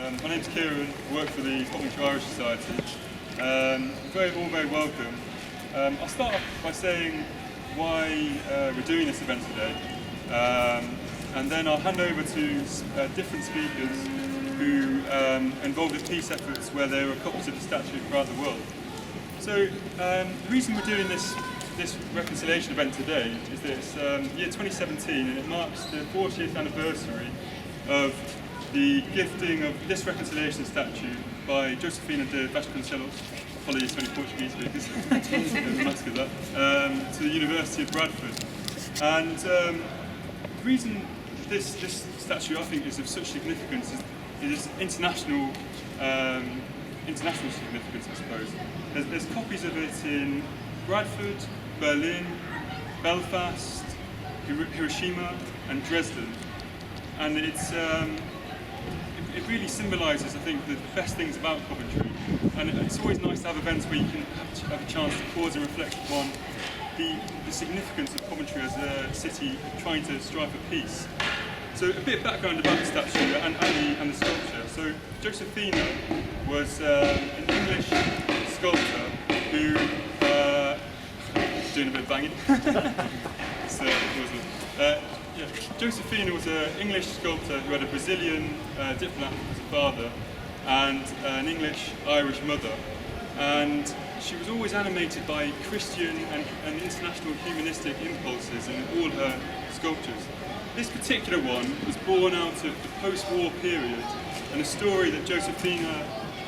My name's Kieran, I work for the Coventry Irish Society. All very welcome. I'll start off by saying why we're doing this event today, and then I'll hand over to different speakers who involved in peace efforts where there are copies of the statue throughout the world. So the reason we're doing this reconciliation event today is that it's year 2017 and it marks the 40th anniversary of the gifting of this reconciliation statue by Josefina de Vasconcellos, apologies to any Portuguese speakers, mask of that, to the University of Bradford. And the reason this statue I think is of such significance is international significance, I suppose. There's copies of it in Bradford, Berlin, Belfast, Hiroshima and Dresden. And it really symbolises, I think, the best things about Coventry. And it's always nice to have events where you can have a chance to pause and reflect upon the significance of Coventry as a city trying to strive for peace. So a bit of background about the statue and the sculpture. So Josefina was an English sculptor who doing a bit of banging. Josefina was an English sculptor who had a Brazilian diplomat as a father and an English-Irish mother. And she was always animated by Christian and international humanistic impulses in all her sculptures. This particular one was born out of the post-war period and a story that Josefina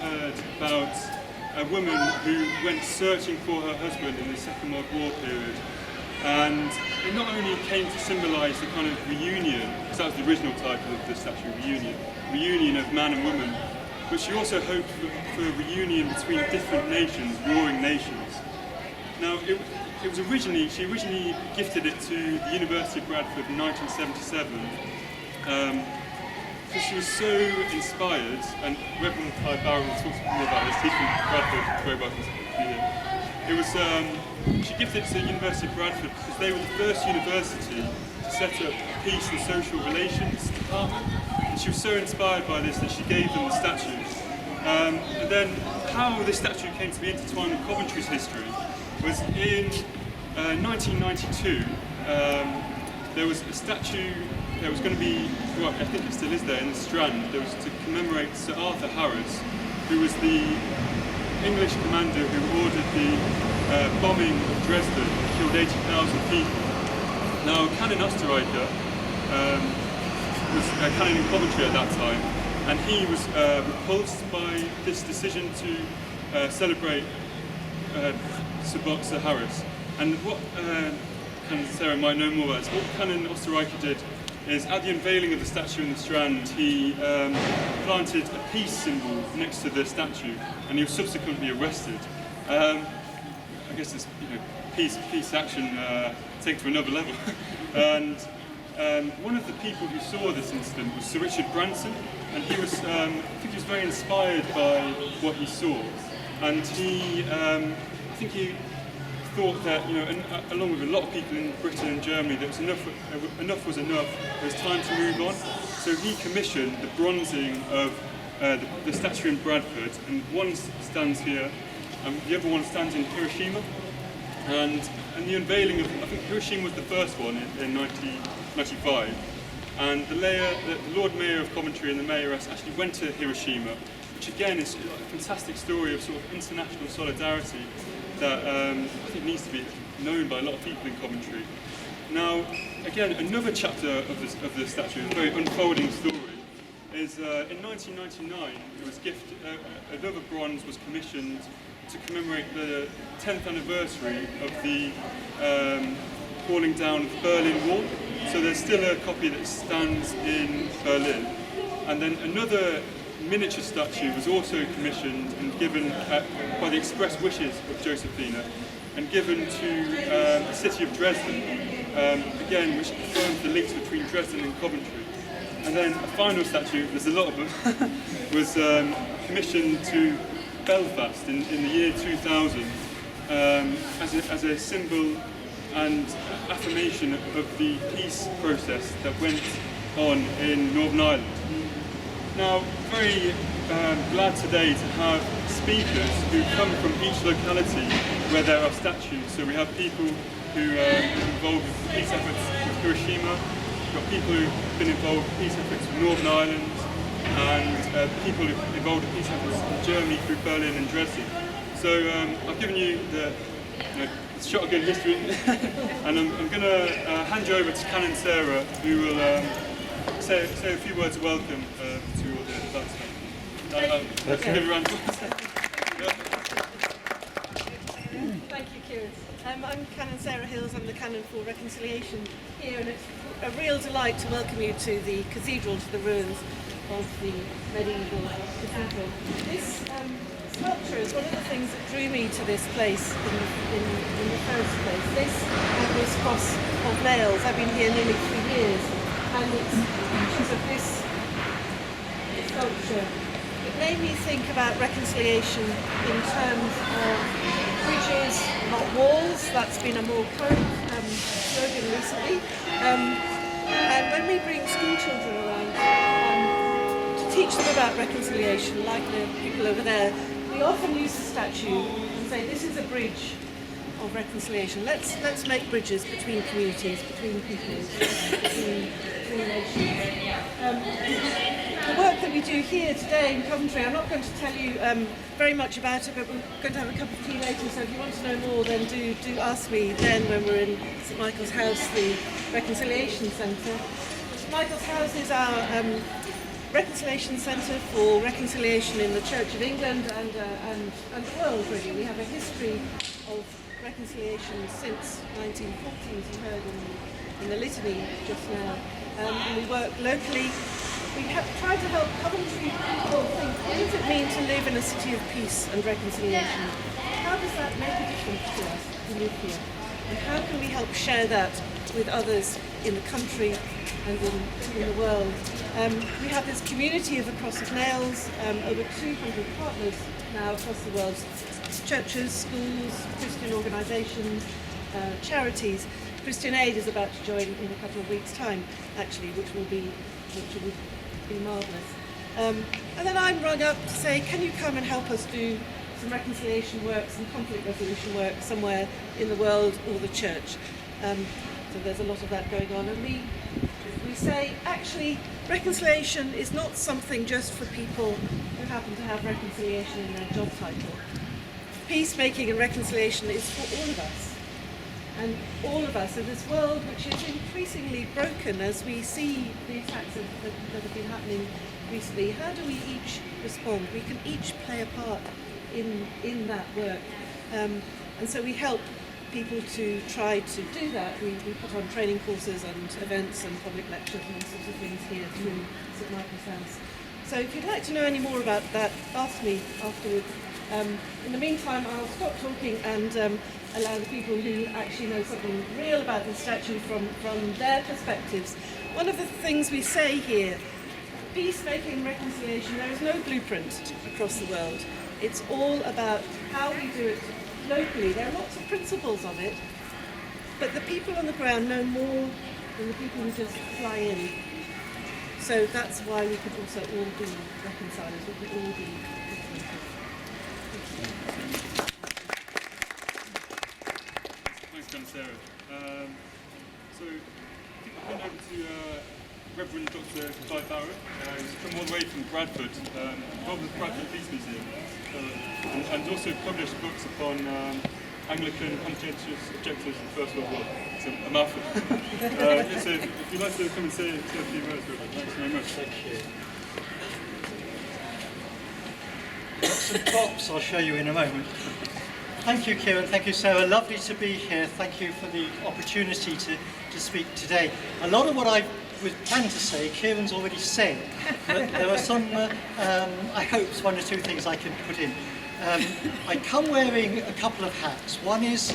heard about a woman who went searching for her husband in the Second World War period. And it not only came to symbolise the kind of reunion, because that was the original title of the statue, reunion of man and woman, but she also hoped for a reunion between different nations, warring nations. Now, she originally gifted it to the University of Bradford in 1977. Because she was so inspired, and Reverend Clive Barrett will talk more about this, he's from Bradford, very welcome to be here. She gifted it to the University of Bradford because they were the first university to set up a peace and social relations department. And she was so inspired by this that she gave them the statue. And then how this statue came to be intertwined with Coventry's history was in 1992, there was a statue that was going to be, well, I think it still is there in the Strand. There was to commemorate Sir Arthur Harris, who was the English commander who ordered the bombing of Dresden and killed 80,000 people. Now, Canon was a canon in Coventry at that time, and he was repulsed by this decision to celebrate Sir Harris. And what Sarah might know more about this, what Canon Osterreicher did is at the unveiling of the statue in the Strand, he planted a peace symbol next to the statue, and he was subsequently arrested. I guess it's peace action taken to another level. And one of the people who saw this incident was Sir Richard Branson, and he was, I think he was very inspired by what he saw, and he, I think he thought that, along with a lot of people in Britain and Germany, that was enough was enough, it was time to move on. So he commissioned the bronzing of the statue in Bradford, and one stands here, and the other one stands in Hiroshima. And the unveiling of, I think Hiroshima was the first one in 1995, and the Lord Mayor of Coventry and the Mayoress actually went to Hiroshima, which again is a fantastic story of sort of international solidarity that I think needs to be known by a lot of people in Coventry. Now, again, another chapter of the statue, a very unfolding story, is in 1999, it was another bronze was commissioned to commemorate the 10th anniversary of the falling down of the Berlin Wall. So there's still a copy that stands in Berlin. And then another miniature statue was also commissioned and given by the express wishes of Josefina and given to the city of Dresden, again, which confirms the links between Dresden and Coventry. And then a final statue, there's a lot of them, was commissioned to Belfast in the year 2000 as a symbol and affirmation of the peace process that went on in Northern Ireland. Now, very glad today to have speakers who come from each locality where there are statues. So we have people who are involved with peace efforts with Hiroshima, we've got people who've been involved with peace efforts with Northern Ireland, and people who've involved with peace efforts in Germany through Berlin and Dresden. So I've given you the shotgun history, and I'm going to hand you over to Canon Sarah, who will say a few words of welcome to all the events. Let's give a round of applause. Thank you, Kieran. I'm Canon Sarah Hills. I'm the Canon for Reconciliation here, and it's a real delight to welcome you to the cathedral, to the ruins of the medieval cathedral. This sculpture is one of the things that drew me to this place in the first place. This and this cross of nails. I've been here nearly 3 years, and it's pictures of this sculpture. It made me think about reconciliation in terms of bridges, not walls. That's been a more current slogan recently. And when we bring school children around to teach them about reconciliation, like the people over there, we often use a statue and say, this is a bridge of reconciliation. Let's make bridges between communities, between peoples, between nations. The work that we do here today in Coventry, I'm not going to tell you very much about it, but we're going to have a cup of tea later, so if you want to know more, then do ask me then when we're in St Michael's House, the Reconciliation Centre. St Michael's House is our Reconciliation Centre for reconciliation in the Church of England and the world, really. We have a history of reconciliation since 1914, as you heard in the litany just now. And we work locally. We have tried to help Coventry people think, what does it mean to live in a city of peace and reconciliation? How does that make a difference to us who live here? And how can we help share that with others in the country and in the world? We have this community of the Cross of Nails, over 200 partners now across the world, churches, schools, Christian organisations, charities. Christian Aid is about to join in a couple of weeks' time, actually, which will be marvellous. And then I'm rung up to say, can you come and help us do some reconciliation work, some conflict resolution work somewhere in the world or the church? So there's a lot of that going on. And we say, actually, reconciliation is not something just for people who happen to have reconciliation in their job title. Peacemaking and reconciliation is for all of us. And all of us in this world, which is increasingly broken as we see the attacks that have been happening recently, how do we each respond? We can each play a part in that work. And so we help people to try to do that. We put on training courses and events and public lectures and all sorts of things here through St Michael's House. So if you'd like to know any more about that, ask me afterwards. In the meantime, I'll stop talking and allow the people who actually know something real about this statue from their perspectives. One of the things we say here, peacemaking and reconciliation, there is no blueprint across the world. It's all about how we do it locally. There are lots of principles of it, but the people on the ground know more than the people who just fly in. So that's why we could also all be reconcilers, we could all be Thanks, Canon Sarah. So I hand over to Reverend Dr. Clive Barrett, who's come all the way from Bradford, involved with the Bradford Peace Museum, and also published books upon Anglican conscientious objectives in the First World War. It's a mouthful. So if you'd like to come and say a few words, Reverend, thanks very much. Thank you. Some props I'll show you in a moment. Thank you, Kieran. Thank you, Sarah. Lovely to be here. Thank you for the opportunity to speak today. A lot of what I was planned to say, Kieran's already said, but there are some, I hope, one or two things I can put in. I come wearing a couple of hats. One is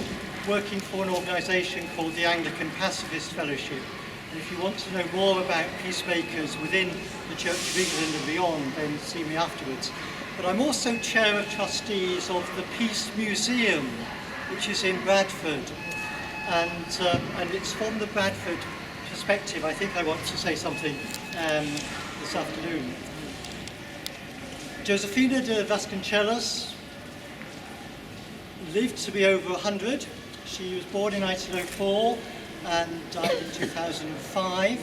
working for an organisation called the Anglican Pacifist Fellowship. And if you want to know more about peacemakers within the Church of England and beyond, then see me afterwards. But I'm also Chair of Trustees of the Peace Museum, which is in Bradford. And it's from the Bradford perspective, I think I want to say something this afternoon. Josefina de Vasconcellos lived to be over 100. She was born in 1904 and died in 2005.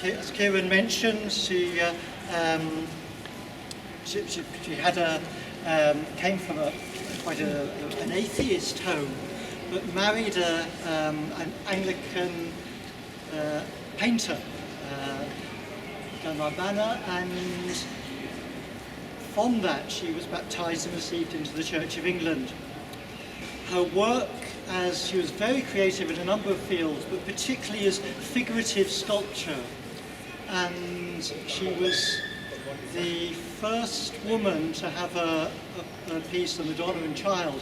As Kieran mentioned, she had came from quite an atheist home, but married an Anglican painter, and from that she was baptised and received into the Church of England. Her work, as she was very creative in a number of fields, but particularly as figurative sculpture, and she was the first woman to have a piece, The Madonna and Child,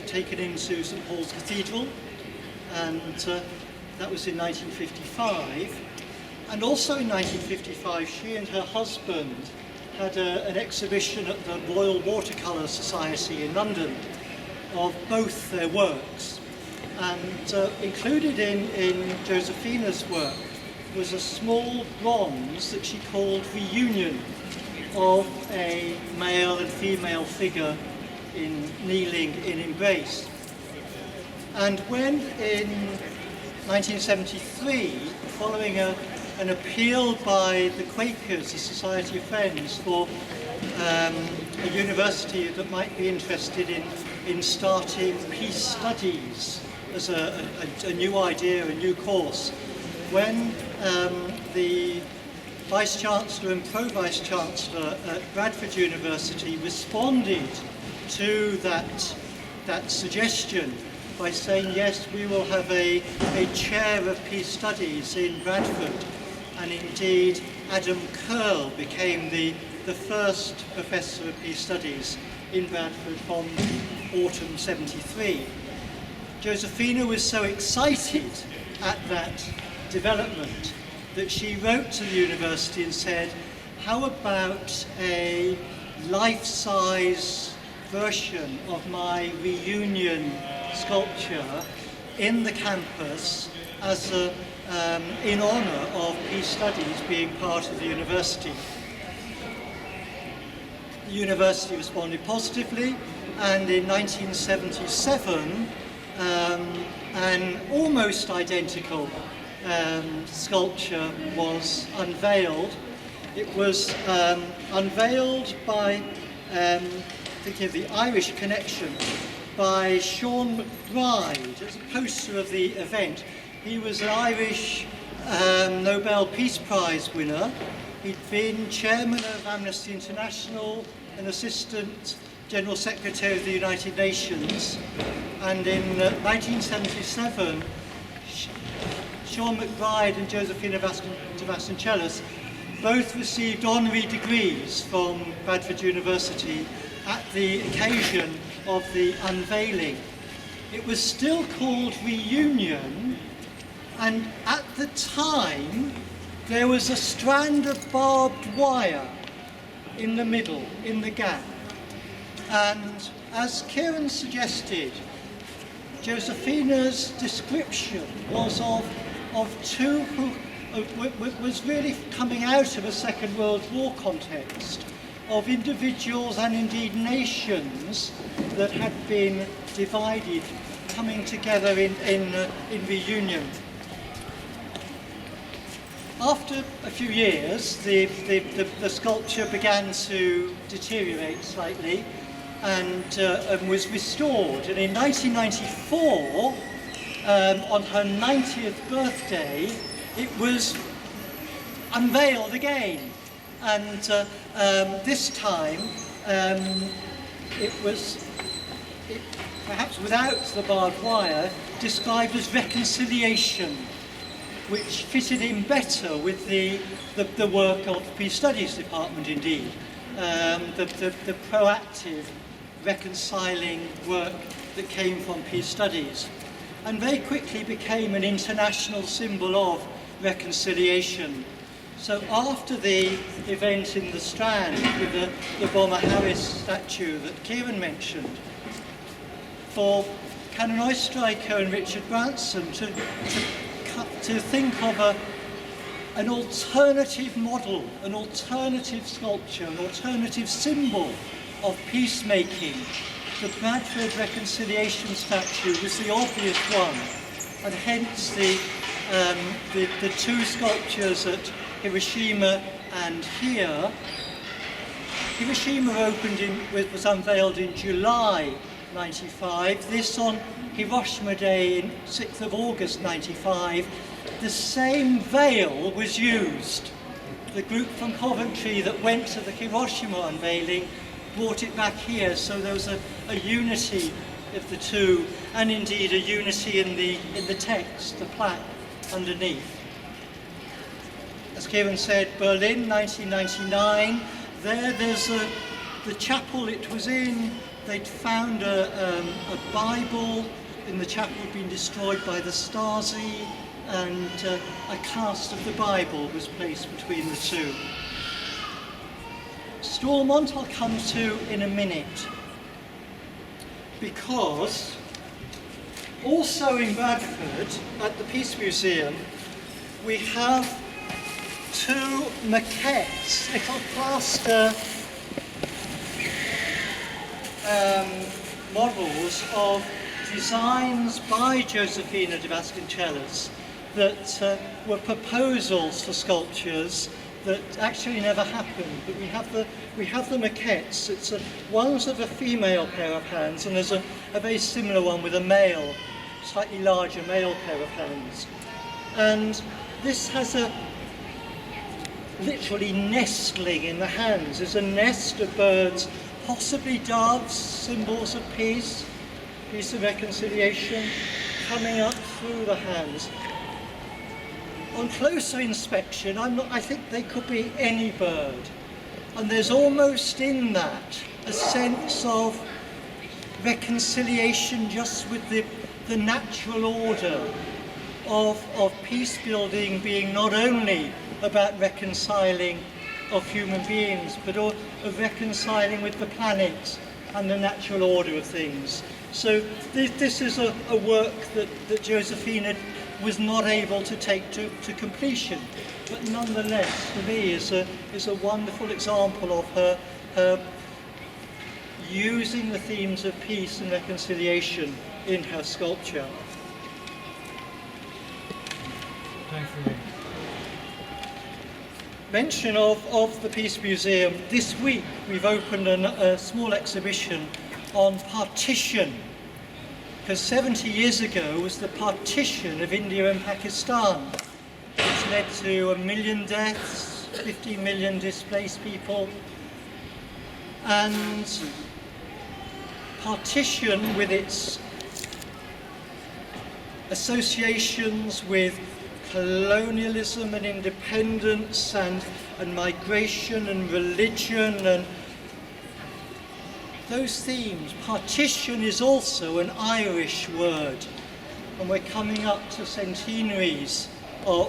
taken into St Paul's Cathedral, and that was in 1955. And also in 1955, she and her husband had an exhibition at the Royal Watercolour Society in London of both their works. And included in Josefina's work was a small bronze that she called Reunion, of a male and female figure kneeling in embrace. And when in 1973, following an appeal by the Quakers, the Society of Friends, for a university that might be interested in starting peace studies as a new idea, a new course, when the Vice-Chancellor and Pro-Vice-Chancellor at Bradford University responded to that suggestion by saying, yes, we will have a chair of peace studies in Bradford. And indeed, Adam Curl became the first professor of peace studies in Bradford from autumn 73. Josefina was so excited at that development that she wrote to the university and said, how about a life-size version of my Reunion sculpture in the campus as in honour of peace studies being part of the university. The university responded positively, and in 1977 an almost identical sculpture was unveiled. It was unveiled by, thinking of the Irish connection, by Sean McBride as a poster of the event. He was an Irish Nobel Peace Prize winner. He'd been chairman of Amnesty International, an assistant General Secretary of the United Nations, and in 1977 Sean McBride and Josefina de Vasconcellos both received honorary degrees from Bradford University at the occasion of the unveiling. It was still called Reunion, and at the time there was a strand of barbed wire in the middle, in the gap. And as Kieran suggested, Josefina's description was of two who was really coming out of a Second World War context, of individuals and indeed nations that had been divided, coming together in reunion. After a few years, the sculpture began to deteriorate slightly and was restored. And in 1994, on her 90th birthday, it was unveiled again. And this time, it was, perhaps without the barbed wire, described as reconciliation, which fitted in better with the work of the Peace Studies Department indeed. The proactive, reconciling work that came from Peace Studies, and very quickly became an international symbol of reconciliation. So after the event in the Strand with the Bomber Harris statue that Kieran mentioned, for Canon Oistreicher and Richard Branson to think of an alternative model, an alternative sculpture, an alternative symbol of peacemaking. The Bradford reconciliation statue was the obvious one, and hence the two sculptures at Hiroshima and here. Hiroshima was unveiled in July 95. This on Hiroshima Day in 6th of August 95. The same veil was used. The group from Coventry that went to the Hiroshima unveiling brought it back here, so there was a unity of the two, and indeed a unity in the text, the plaque underneath. As Kieran said, Berlin, 1999. There's the chapel it was in. They'd found a Bible in the chapel had been destroyed by the Stasi, and a cast of the Bible was placed between the two. Stormont I'll come to in a minute, because also in Bradford at the Peace Museum we have two maquettes, little plaster models of designs by Josefina de Vasconcellos that were proposals for sculptures that actually never happened. But we have the maquettes. One's of a female pair of hands, and there's a very similar one with a male, slightly larger male pair of hands. And this has a literally nestling in the hands. There's a nest of birds, possibly doves, symbols of peace of reconciliation, coming up through the hands. On closer inspection, I think they could be any bird. And there's almost in that a sense of reconciliation just with the natural order of peace building being not only about reconciling of human beings, but of reconciling with the planet and the natural order of things. So this is a work that Josefina was not able to take to completion, but nonetheless, for me, is a wonderful example of her using the themes of peace and reconciliation in her sculpture. Mention of the Peace Museum. This week we've opened a small exhibition on partition, because 70 years ago was the partition of India and Pakistan, which led to 1 million deaths, 50 million displaced people, and partition with its associations with colonialism and independence and migration and religion and those themes. Partition is also an Irish word, and we're coming up to centenaries of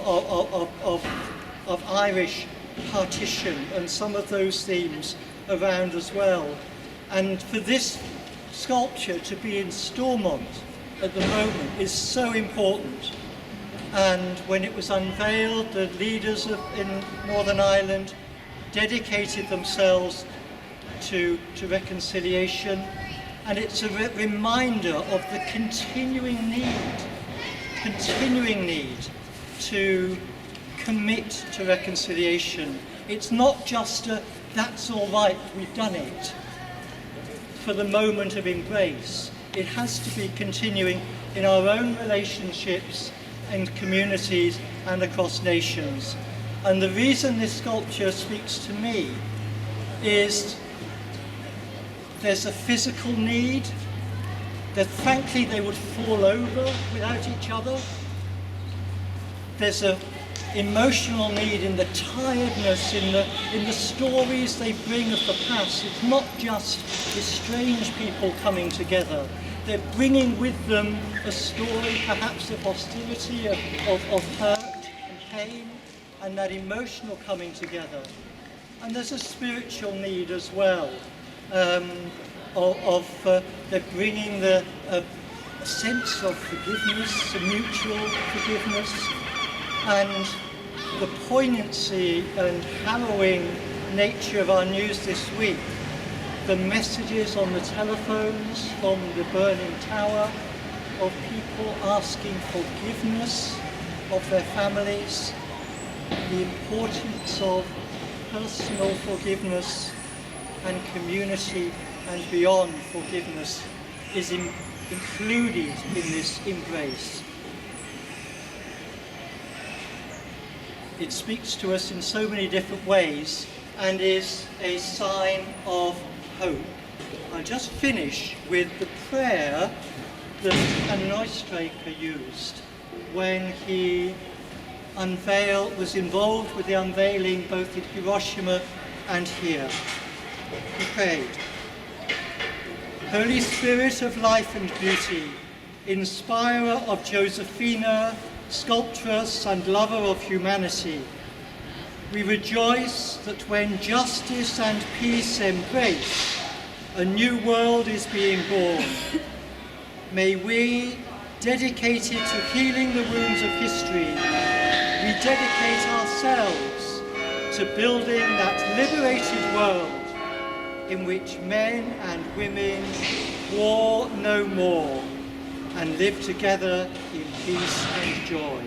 Irish partition and some of those themes around as well. And for this sculpture to be in Stormont at the moment is so important. And when it was unveiled, the leaders in Northern Ireland dedicated themselves to reconciliation, and it's a reminder of the continuing need to commit to reconciliation. It's not just that's all right, we've done it, for the moment of embrace. It has to be continuing in our own relationships and communities and across nations. And the reason this sculpture speaks to me is there's a physical need that frankly they would fall over without each other. There's an emotional need in the tiredness, in the stories they bring of the past. It's not just estranged people coming together. They're bringing with them a story perhaps of hostility, of hurt and pain, and that emotional coming together. And there's a spiritual need as well. They're bringing a sense of forgiveness, a mutual forgiveness, and the poignancy and harrowing nature of our news this week, the messages on the telephones from the burning tower of people asking forgiveness of their families, the importance of personal forgiveness and community and beyond forgiveness is included in this embrace. It speaks to us in so many different ways and is a sign of hope. I'll just finish with the prayer that Canon used when he was involved with the unveiling both in Hiroshima and here. He prayed, "Holy Spirit of life and beauty, inspirer of Josefina, sculptress and lover of humanity, we rejoice that when justice and peace embrace, a new world is being born. May we, dedicated to healing the wounds of history, rededicate ourselves to building that liberated world in which men and women war no more and live together in peace and joy."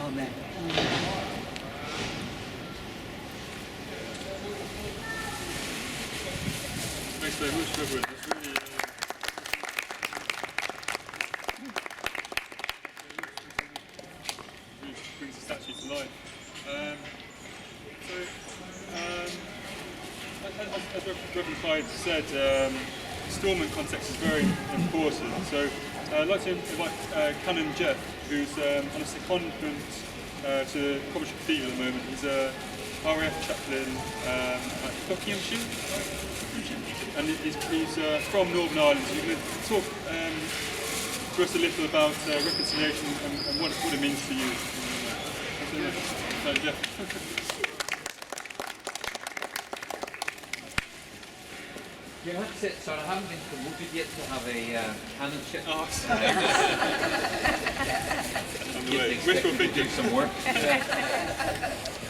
Amen. Thanks very much, Reverend. That's really, really brings the statue to life. As Reverend Clive said, installment context is very important. So I'd like to invite Canon Geoff, who's on a secondment to Coventry Cathedral at the moment. He's a RAF chaplain at Buckinghamshire, and he's from Northern Ireland. So he's going to talk to us a little about reconciliation and what it means for you. So, Geoff. Yeah, that's it. So I haven't been promoted yet to have a canonship. Oh, Wishful thinking. Do some work. I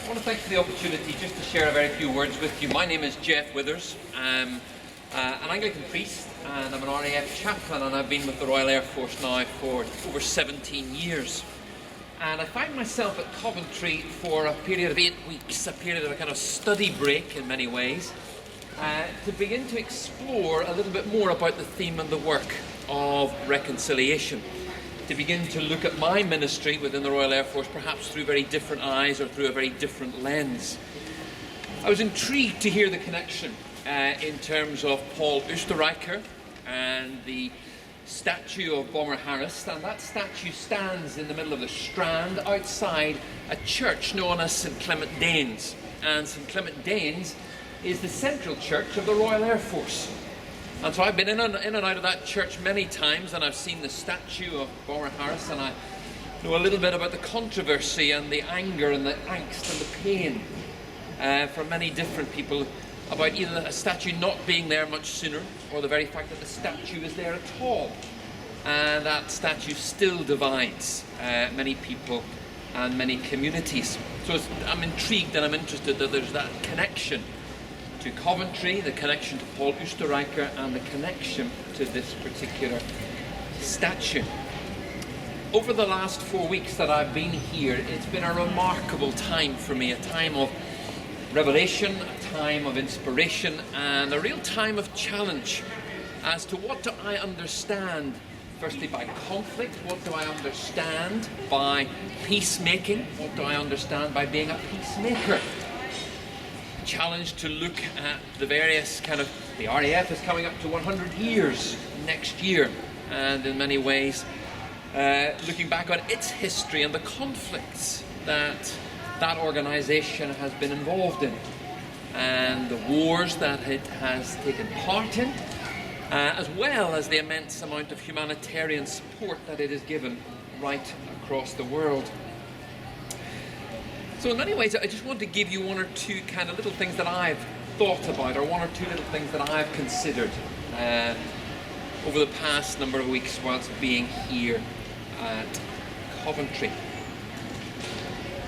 want to thank you for the opportunity just to share a very few words with you. My name is Geoff Withers. I'm an Anglican priest and I'm an RAF chaplain, and I've been with the Royal Air Force now for over 17 years. And I find myself at Coventry for a period of 8 weeks, a period of a kind of study break in many ways, to begin to explore a little bit more about the theme and the work of reconciliation, to begin to look at my ministry within the Royal Air Force perhaps through very different eyes or through a very different lens. I was intrigued to hear the connection in terms of Paul Oostenrijker and the statue of Bomber Harris, and that statue stands in the middle of the Strand outside a church known as St Clement Danes, and St Clement Danes is the central church of the Royal Air Force. And so I've been in and out of that church many times, and I've seen the statue of Bomber Harris, and I know a little bit about the controversy and the anger and the angst and the pain for many different people about either a statue not being there much sooner or the very fact that the statue is there at all. And that statue still divides many people and many communities. So I'm intrigued and I'm interested that there's that connection to Coventry, the connection to Paul Oostenrijker, and the connection to this particular statue. Over the last 4 weeks that I've been here, it's been a remarkable time for me, a time of revelation, a time of inspiration, and a real time of challenge as to what do I understand, firstly by conflict, what do I understand by peacemaking, what do I understand by being a peacemaker. Challenge to look at the various the RAF is coming up to 100 years next year, and in many ways looking back on its history and the conflicts that that organisation has been involved in, and the wars that it has taken part in, as well as the immense amount of humanitarian support that it has given right across the world. So in many ways, I just want to give you one or two little things that I've thought about, or one or two little things that I've considered over the past number of weeks whilst being here at Coventry.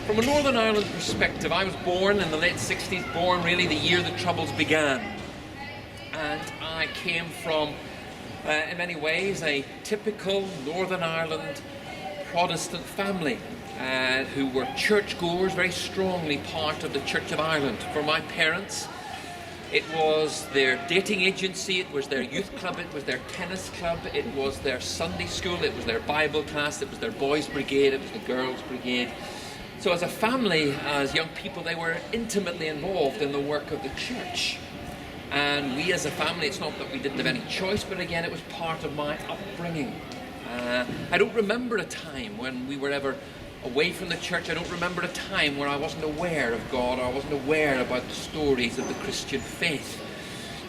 From a Northern Ireland perspective, I was born in the late 60s, born really the year the Troubles began. And I came from, in many ways, a typical Northern Ireland Protestant family who were churchgoers, very strongly part of the Church of Ireland. For my parents, it was their dating agency, it was their youth club, it was their tennis club, it was their Sunday school, it was their Bible class, it was their boys' brigade, it was the girls' brigade. So as a family, as young people, they were intimately involved in the work of the church. And we as a family, it's not that we didn't have any choice, but again, it was part of my upbringing. I don't remember a time when we were ever away from the church. I don't remember a time where I wasn't aware of God, or I wasn't aware about the stories of the Christian faith.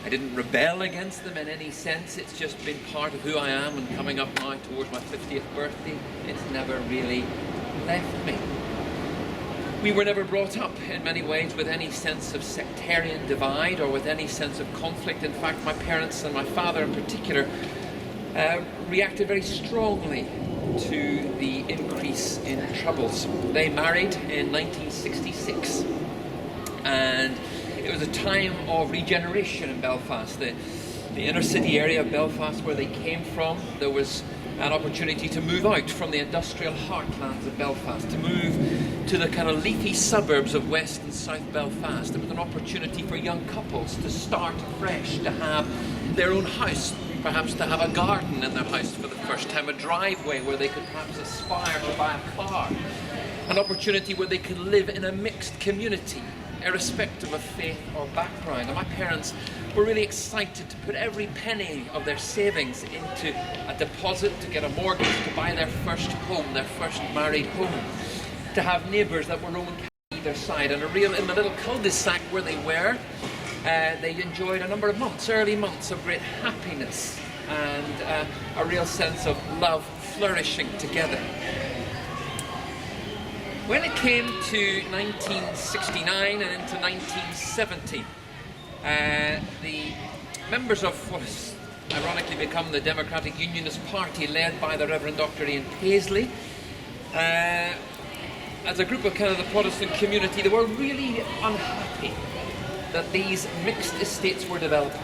I didn't rebel against them in any sense. It's just been part of who I am, and coming up now towards my 50th birthday, it's never really left me. We were never brought up in many ways with any sense of sectarian divide or with any sense of conflict. In fact, my parents, and my father in particular, reacted very strongly to the increase in troubles. They married in 1966, and it was a time of regeneration in Belfast. The inner city area of Belfast where they came from, there was an opportunity to move out from the industrial heartlands of Belfast, to move to the kind of leafy suburbs of West and South Belfast. There was an opportunity for young couples to start afresh, to have their own house, perhaps to have a garden in their house for the first time, a driveway where they could perhaps aspire to buy a car, an opportunity where they could live in a mixed community, irrespective of faith or background. And my parents were really excited to put every penny of their savings into a deposit, to get a mortgage, to buy their first home, their first married home, to have neighbours that were Roman Catholic on either side, and in the little cul-de-sac where they were, they enjoyed a number of months, early months of great happiness and a real sense of love flourishing together. When it came to 1969 and into 1970, the members of what has ironically become the Democratic Unionist Party, led by the Reverend Dr. Ian Paisley, as a group of kind of the Protestant community, they were really unhappy that these mixed estates were developing.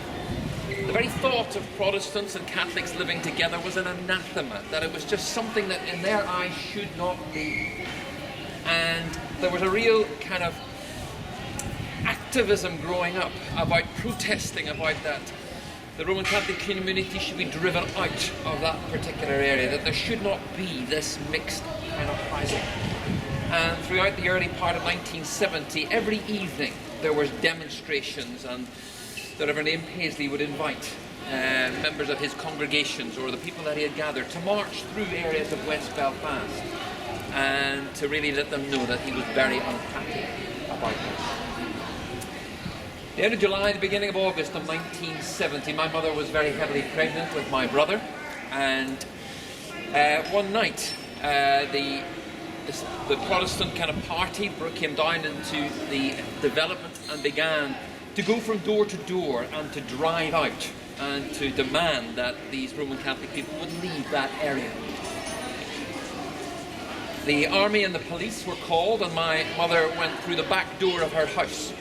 The very thought of Protestants and Catholics living together was an anathema, that it was just something that in their eyes should not be. And there was a real kind of activism growing up about protesting about that. The Roman Catholic community should be driven out of that particular area, that there should not be this mixed kind of housing. And throughout the early part of 1970, every evening there was demonstrations, and the Reverend Ian Paisley would invite members of his congregations or the people that he had gathered to march through areas of West Belfast and to really let them know that he was very unhappy about this. The end of July, the beginning of August of 1970, my mother was very heavily pregnant with my brother, and one night the Protestant kind of party came down into the development and began to go from door to door and to drive out and to demand that these Roman Catholic people would leave that area. The army and the police were called, and my mother went through the back door of her house,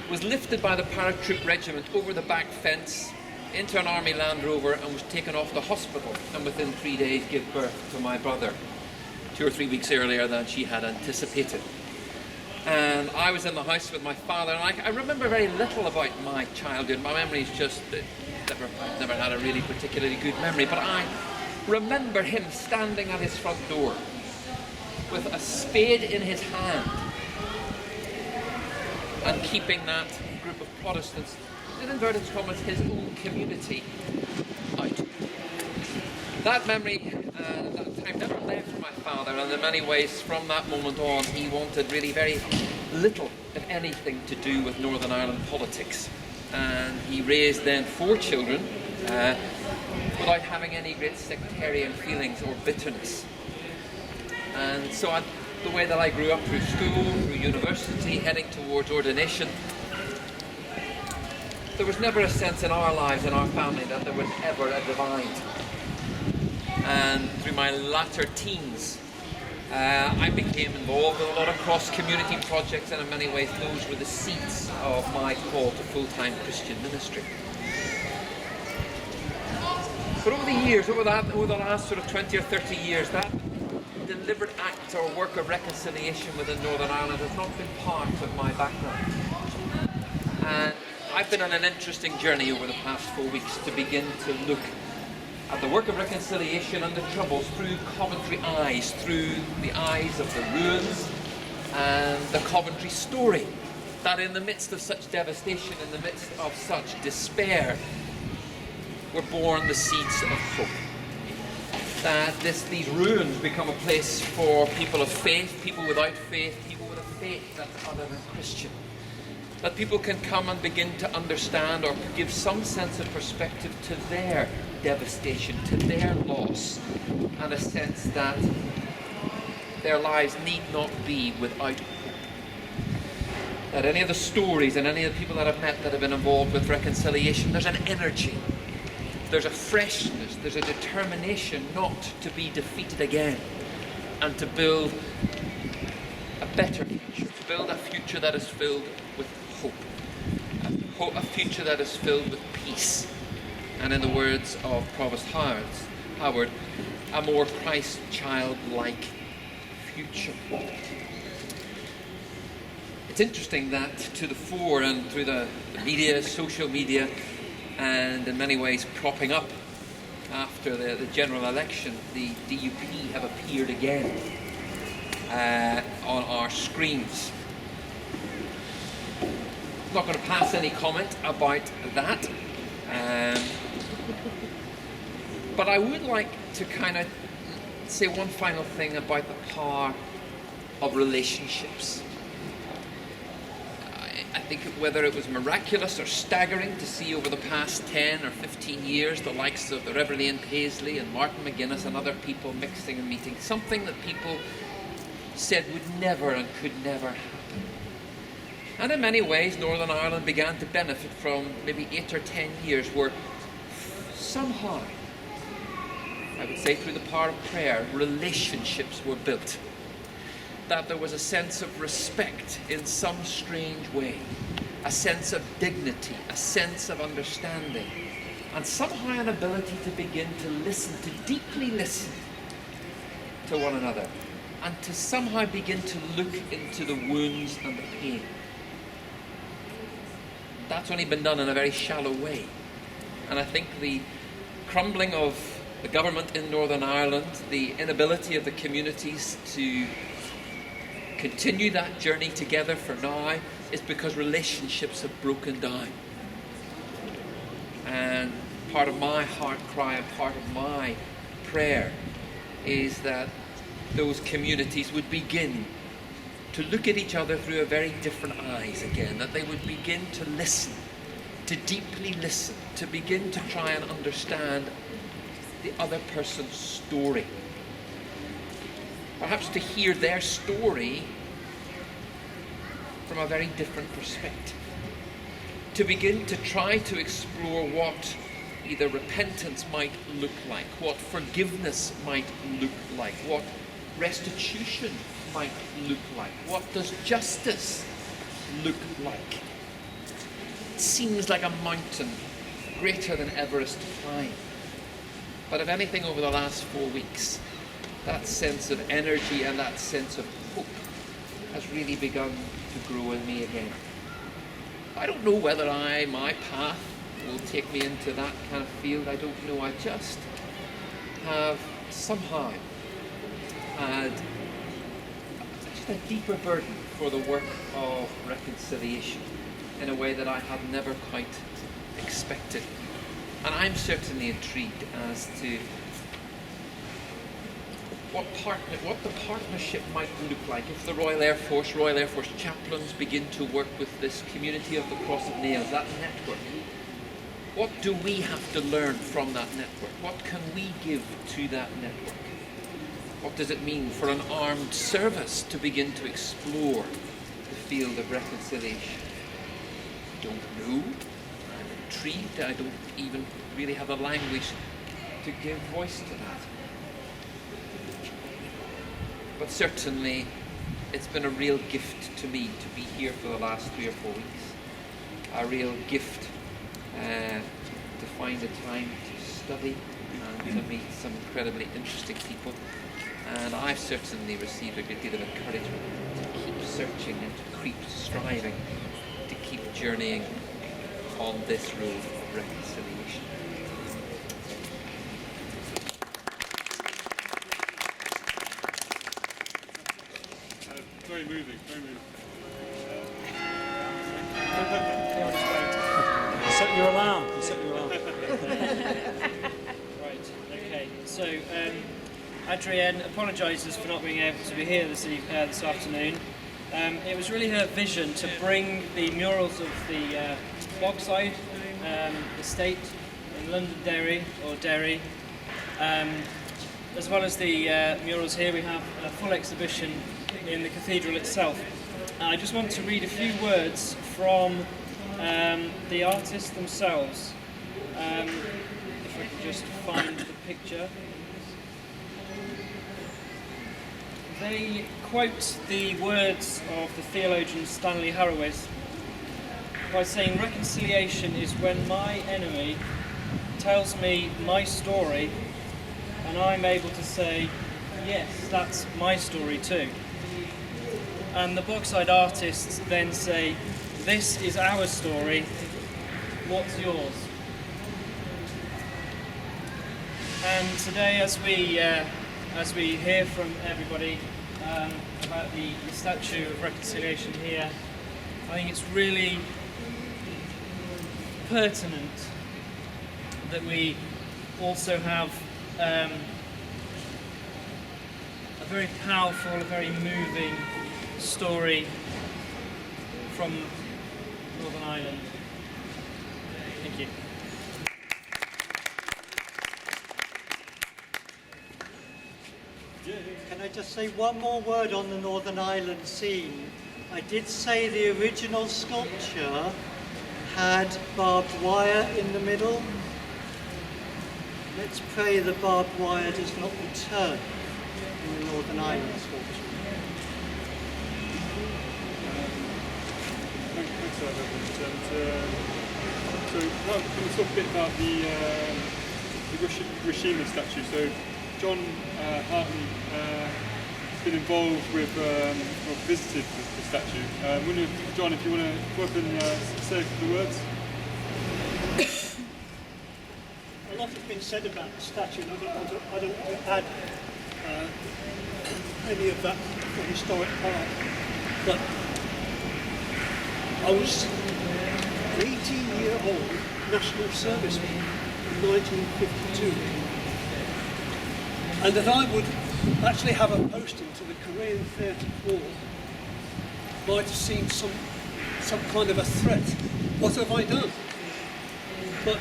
was lifted by the paratroop regiment over the back fence into an army Land Rover, and was taken off to hospital, and within 3 days gave birth to my brother, 2 or 3 weeks earlier than she had anticipated. And I was in the house with my father, and I remember very little about my childhood. My memory is just that I've never had a really particularly good memory, but I remember him standing at his front door with a spade in his hand and keeping that group of Protestants, in inverted commas, his own community, out. That memory, that time never left my father, and in many ways from that moment on he wanted really very little, if anything, to do with Northern Ireland politics. And he raised then 4 children without having any great sectarian feelings or bitterness. And so the way that I grew up through school, through university, heading towards ordination, there was never a sense in our lives, in our family, that there was ever a divide. And through my latter teens, I became involved in a lot of cross-community projects, and in many ways those were the seeds of my call to full-time Christian ministry. But over the years, over the last sort of 20 or 30 years, that deliberate act or work of reconciliation within Northern Ireland has not been part of my background. And I've been on an interesting journey over the past 4 weeks to begin to look at the work of reconciliation and the troubles through Coventry eyes, through the eyes of the ruins and the Coventry story. That in the midst of such devastation, in the midst of such despair, were born the seeds of hope. That these ruins become a place for people of faith, people without faith, people with a faith that's other than Christian. That people can come and begin to understand or give some sense of perspective to their devastation, to their loss, and a sense that their lives need not be without hope. That any of the stories and any of the people that I've met that have been involved with reconciliation, there's an energy, there's a freshness, there's a determination not to be defeated again, and to build a better future, to build a future that is filled with hope, a future that is filled with peace, and in the words of Provost Howard, a more Christ-child-like future. It's interesting that to the fore and through the media, social media, and in many ways propping up after the general election, the DUP have appeared again on our screens. I'm not going to pass any comment about that, but I would like to kind of say one final thing about the power of relationships. I think whether it was miraculous or staggering to see over the past 10 or 15 years the likes of the Reverend Ian Paisley and Martin McGuinness and other people mixing and meeting, something that people said would never and could never happen. And in many ways, Northern Ireland began to benefit from maybe 8 or 10 years where somehow, I would say through the power of prayer, relationships were built. That there was a sense of respect in some strange way, a sense of dignity, a sense of understanding, and somehow an ability to begin to listen, to deeply listen to one another, and to somehow begin to look into the wounds and the pain. That's only been done in a very shallow way. And I think the crumbling of the government in Northern Ireland, the inability of the communities to continue that journey together for now, is because relationships have broken down. And part of my heart cry and part of my prayer is that those communities would begin to look at each other through a very different eyes again, that they would begin to listen, to deeply listen, to begin to try and understand the other person's story. Perhaps to hear their story from a very different perspective. To begin to try to explore what either repentance might look like, what forgiveness might look like, what restitution might look like, what does justice look like. It seems like a mountain greater than Everest to climb. But if anything, over the last 4 weeks, that sense of energy and that sense of hope has really begun to grow in me again. I don't know whether my path will take me into that kind of field. I don't know. I just have somehow had just a deeper burden for the work of reconciliation in a way that I had never quite expected. And I'm certainly intrigued as to what the partnership might look like if the Royal Air Force chaplains begin to work with this community of the Cross of Nails, that network. What do we have to learn from that network? What can we give to that network? What does it mean for an armed service to begin to explore the field of reconciliation? I don't know. I'm intrigued. I don't even really have the language to give voice to that. but certainly it's been a real gift to me to be here for the last 3 or 4 weeks. A real gift to find the time to study and to meet some incredibly interesting people. And I've certainly received a good deal of encouragement to keep searching and to keep striving, to keep journeying on this road of reconciliation. Very moving, very moving. Set your alarm. Set your alarm. Right. Okay. So, Adrienne apologises for not being able to be here this afternoon. It was really her vision to bring the murals of the Bogside estate in Londonderry or Derry, as well as the murals here. We have a full exhibition in the cathedral itself. I just want to read a few words from the artists themselves. If I can just find the picture. They quote the words of the theologian Stanley Harrowith by saying, "Reconciliation is when my enemy tells me my story and I'm able to say, yes, that's my story too." And the Bogside artists then say, "This is our story, what's yours?" And today, as we hear from everybody about the statue of reconciliation here, I think it's really pertinent that we also have a very powerful, a very moving story from Northern Ireland. Thank you. Can I just say one more word on the Northern Ireland scene? I did say the original sculpture had barbed wire in the middle. Let's pray the barbed wire does not return in the Northern Ireland sculpture. Thanks for that, Reverend. So now I'm going to talk a bit about the Hiroshima statue. So John Hartley has been involved with, or visited the statue. John, if you want to go up and say a couple of words. A lot has been said about the statue, and I don't want to add any of that for historic part. But I was an 18-year-old national serviceman in 1952, and that I would actually have a posting to the Korean Theatre Hall might have seemed some kind of a threat. What have I done? But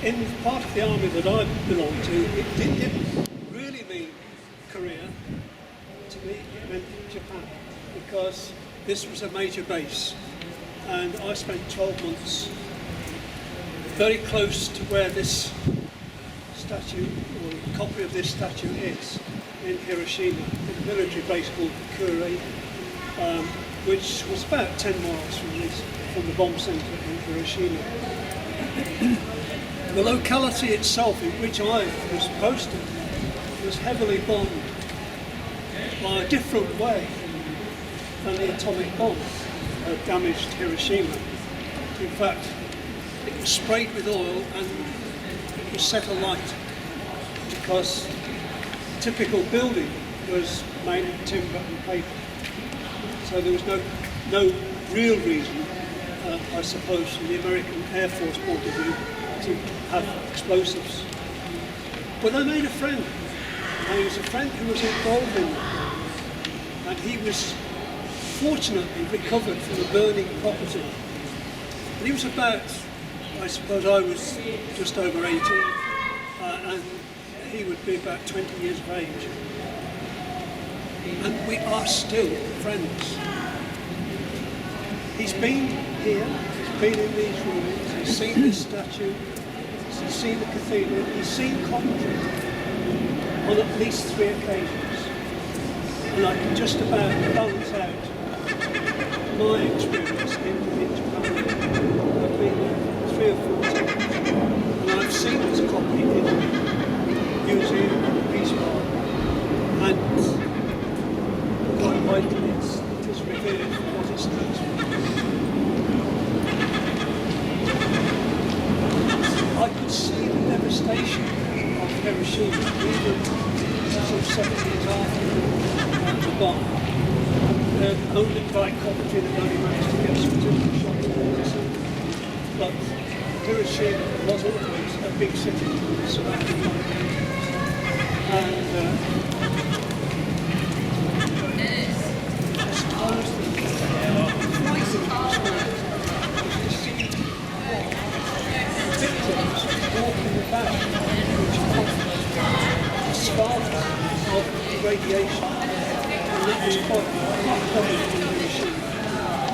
in part of the army that I belonged to, it didn't really mean Korea. To me, it meant Japan, because this was a major base, and I spent 12 months very close to where this statue, or a copy of this statue is, in Hiroshima, in a military base called Kure, which was about 10 miles from the bomb centre in Hiroshima. The locality itself in which I was posted was heavily bombed by a different way than the atomic bomb had damaged Hiroshima. In fact, it was sprayed with oil and it was set alight because the typical building was made of timber and paper. So there was no real reason, I suppose, from the American Air Force point of view, to have explosives. But I made a friend, and he was a friend who was involved in that. And he was fortunately recovered from a burning property. And he was about, I suppose I was just over 18, and he would be about 20 years of age. And we are still friends. He's been here, he's been in these rooms, he's seen this statue, he's seen the cathedral, he's seen Coventry on at least 3 occasions. And I can just about balance out my experience in Japan. I've been there 3 or 4 times, and I've seen this copy in the museum in the Peace Park, and quite widely it is revered for what it stands for. I could see the devastation of Hiroshima even some 7 years after the bomb. Only by Coventry that only managed to get some timber shots. But Hiroshima was always a big city surrounded by mountains. And I suppose the frightening experience was to see victims walking about, which are the scars of radiation. And that was quite common in Hiroshima.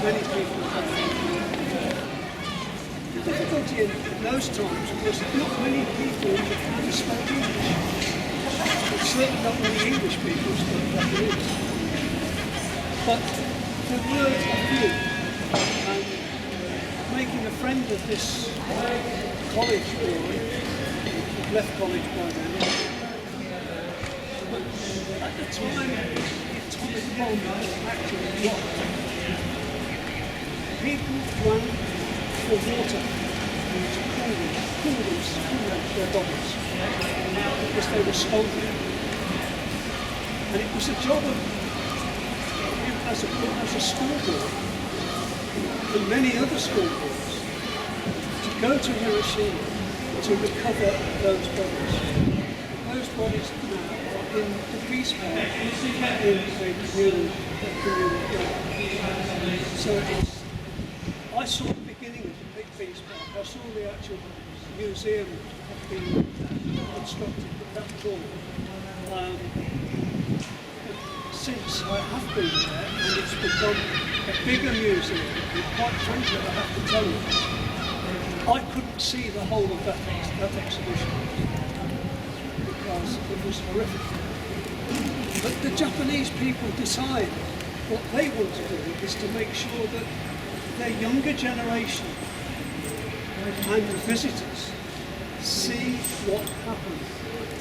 Many people had it. The difficulty in those times was that not many people in Japan spoke English. But certainly not many English people spoke Japanese. But there were a few. And making a friend of this college boy, who left college by then, but at the time, the bomb actually dropped. People ran for water to cool their bodies because they were scalded. And it was the job of him as a school board and many other school boards to go to Hiroshima to recover those bodies. Those bodies now are in the Peace Park in a communal ground. So I saw the beginning of the big Peace Park. I saw the actual museum had been constructed, but that was all. Since I have been there, and it's become a bigger museum, and quite frankly, I have to tell you, I couldn't see the whole of that exhibition because it was horrific. But the Japanese people decide what they want to do is to make sure that their younger generation and the visitors see what happened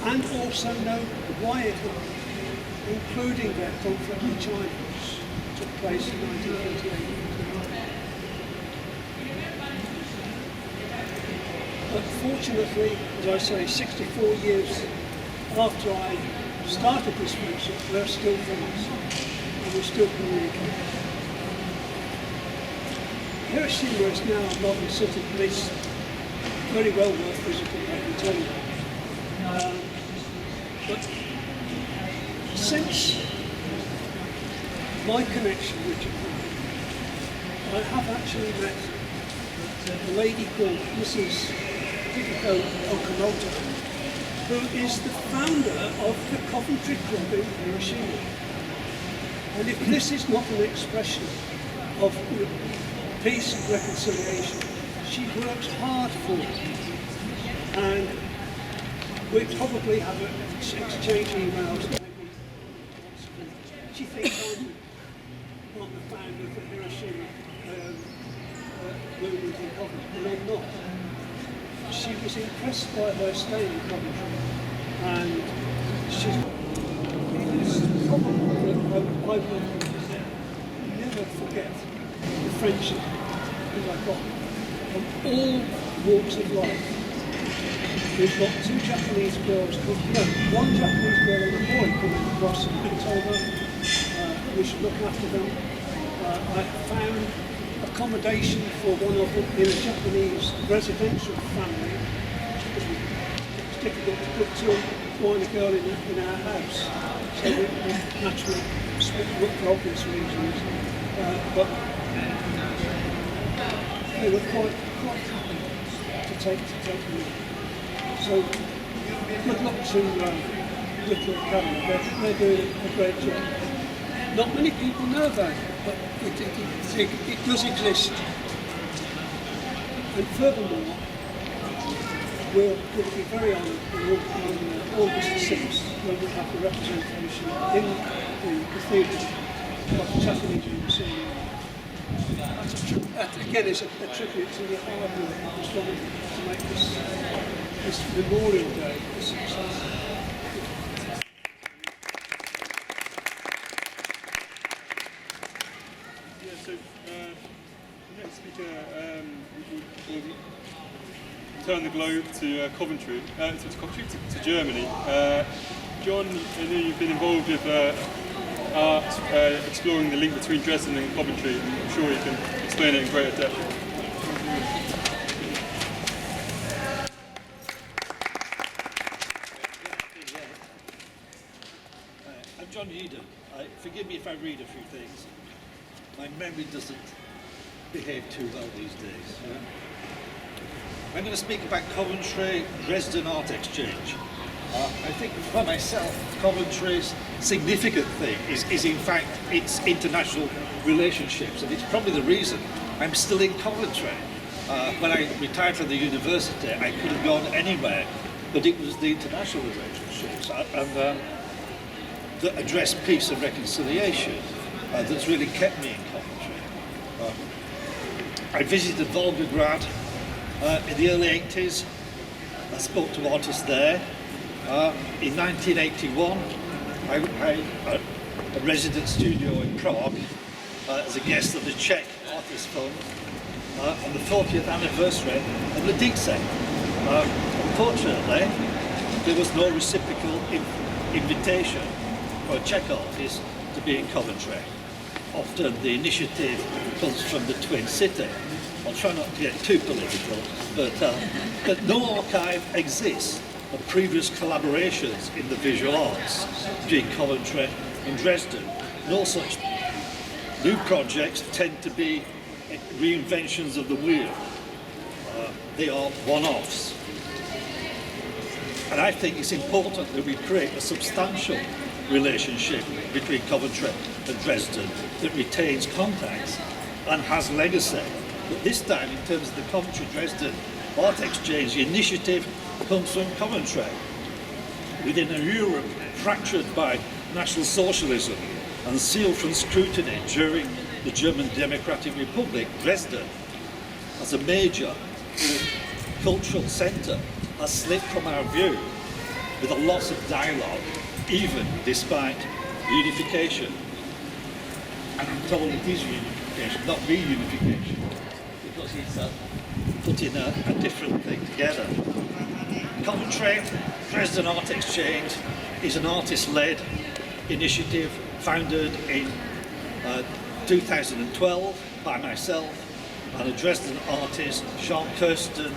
and also know why it happened, including their conflict with China, which took place in 1938. But fortunately, as I say, 64 years after I started this friendship, we're still friends and we still communicate. Hiroshima is now a modern city, but it's very well worth visiting, I can tell you. But since my connection with Japan, I have actually met a lady called Mrs. Okamoto, who is the founder of the Coventry Club in Hiroshima. And if this is not an expression of peace and reconciliation, she works hard for it. And we probably have exchange emails maybe once a week. She thinks I'm the founder of the Hiroshima movement in Coventry, and I'm not. She was impressed by her stay in Coventry, and it's probably that I will never forget the friendship that I got from all walks of life. We've got 2 Japanese girls, one Japanese girl and a boy coming across in October. We should look after them. I found accommodation for one of them in a Japanese residential family. It was difficult to put 2 boy and a girl in our house, so we naturally split them up for obvious reasons. But they were quite happy to take me. So good luck to little Canon. They're doing a great job. Not many people know about it, but it does exist. And furthermore, we'll be very honoured on August the 6th when we have the representation in the cathedral of the Chaplain again, it's a tribute to the hard work that was done to make this Memorial Day a success. Yeah, so the next speaker will turn the globe to Coventry, to Germany. John, I know you've been involved with exploring the link between Dresden and Coventry, and I'm sure you can explain it in greater depth. I'm John Yeadon. Forgive me if I read a few things. My memory doesn't behave too well these days. I'm going to speak about Coventry Dresden Art Exchange. I think for myself, Coventry's significant thing is in fact its international relationships, and it's probably the reason I'm still in Coventry. When I retired from the university, I could have gone anywhere, but it was the international relationships and that address peace and reconciliation that's really kept me in Coventry. I visited Volgograd in the early 80s. I spoke to artists there. In 1981, I had a resident studio in Prague as a guest of the Czech Artist Fund on the 40th anniversary of the Dixie. Unfortunately, there was no reciprocal invitation for a Czech artist to be in Coventry. Often the initiative comes from the Twin City. I'll try not to get too political, but no archive exists of previous collaborations in the visual arts between Coventry and Dresden. No such new projects tend to be reinventions of the wheel. They are one-offs. And I think it's important that we create a substantial relationship between Coventry and Dresden that retains contacts and has legacy. But this time, in terms of the Coventry-Dresden Art Exchange, the initiative comes from Coventry. Within a Europe fractured by National Socialism and sealed from scrutiny during the German Democratic Republic, Dresden, as a major cultural centre, has slipped from our view with a loss of dialogue, even despite unification. And I'm told it is unification, not reunification, because it's putting a different thing together. Coventry Dresden Art Exchange is an artist-led initiative founded in 2012 by myself and a Dresden artist, Jean Kirsten,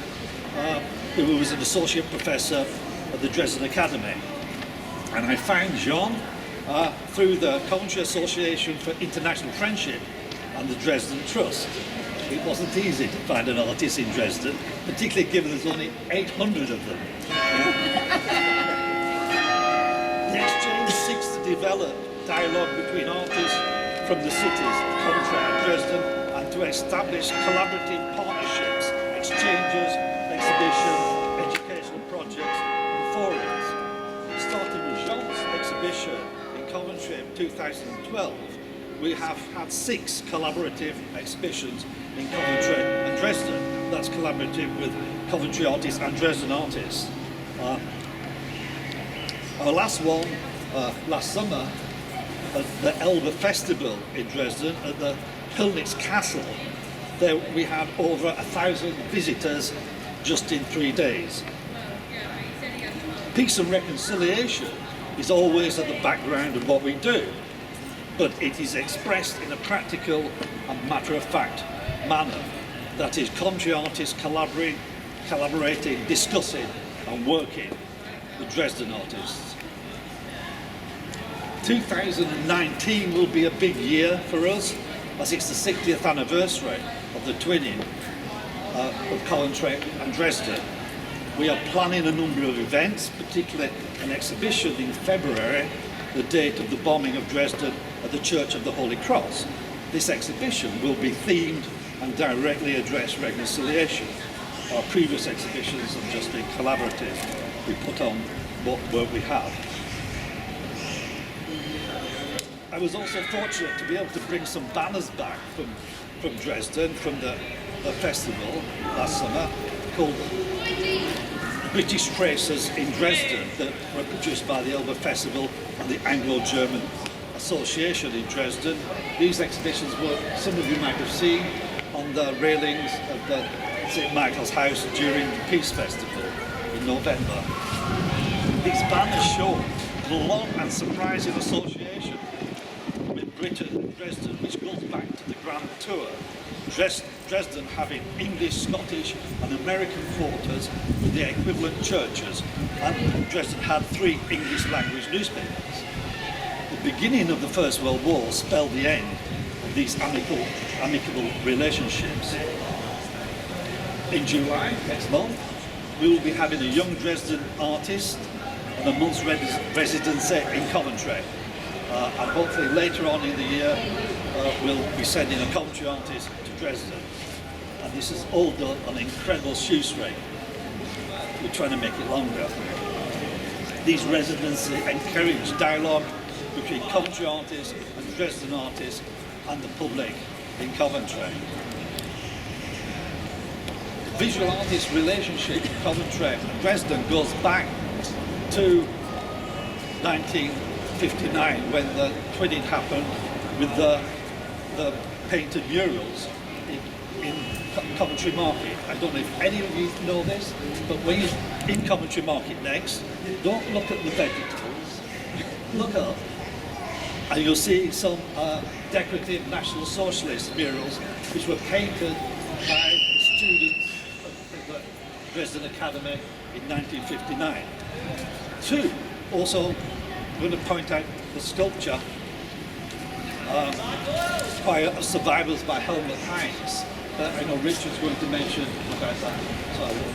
who was an associate professor at the Dresden Academy. And I found Jean through the Coventry Association for International Friendship and the Dresden Trust. It wasn't easy to find an artist in Dresden, particularly given there's only 800 of them. The exchange seeks to develop dialogue between artists from the cities of Coventry and Dresden and to establish collaborative partnerships, exchanges, exhibitions, educational projects and forums. Starting with Jean's exhibition in Coventry in 2012, we have had 6 collaborative exhibitions in Coventry and Dresden. That's collaborative with Coventry artists and Dresden artists. Our last one, last summer, at the Elbe Festival in Dresden, at the Pillnitz Castle, there we had over 1,000 visitors just in 3 days. Peace and reconciliation is always at the background of what we do, but it is expressed in a practical and matter-of-fact manner. That is, Coventry artists collaborating, discussing and working with Dresden artists. 2019 will be a big year for us, as it's the 60th anniversary of the twinning of Coventry and Dresden. We are planning a number of events, particularly an exhibition in February, the date of the bombing of Dresden at the Church of the Holy Cross. This exhibition will be themed and directly address reconciliation. our previous exhibitions have just been collaborative. We put on what work we have. I was also fortunate to be able to bring some banners back from Dresden, from the festival last summer, called British Tracers in Dresden, that were produced by the Elba Festival and the Anglo-German Association in Dresden. These exhibitions were, some of you might have seen, on the railings of the St. Michael's House during the Peace Festival in November. These banners show the long and surprising association with Britain and Dresden, which goes back to the Grand Tour. Dresden having English, Scottish and American quarters with the equivalent churches, and Dresden had 3 English language newspapers. The beginning of the First World War spelled the end of these amicable relationships. In July next month, we will be having a young Dresden artist and a month's residency in Coventry. And hopefully later on in the year, we'll be sending a Coventry artist to Dresden. And this is all done on an incredible shoestring. We're trying to make it longer. These residencies encourage dialogue between Coventry artists and Dresden artists and the public in Coventry. The visual artist relationship in Coventry and Dresden goes back to 1959 when the twinning happened with the painted murals in Coventry Market. I don't know if any of you know this, but when you're in Coventry Market next, don't look at the vegetables, look up and you'll see some decorative National Socialist murals which were painted by the students of the Dresden Academy in 1959. 2, also I'm going to point out the sculpture Choir of Survivors by Helmut Heinz. I know Richard's going to mention about that, so I will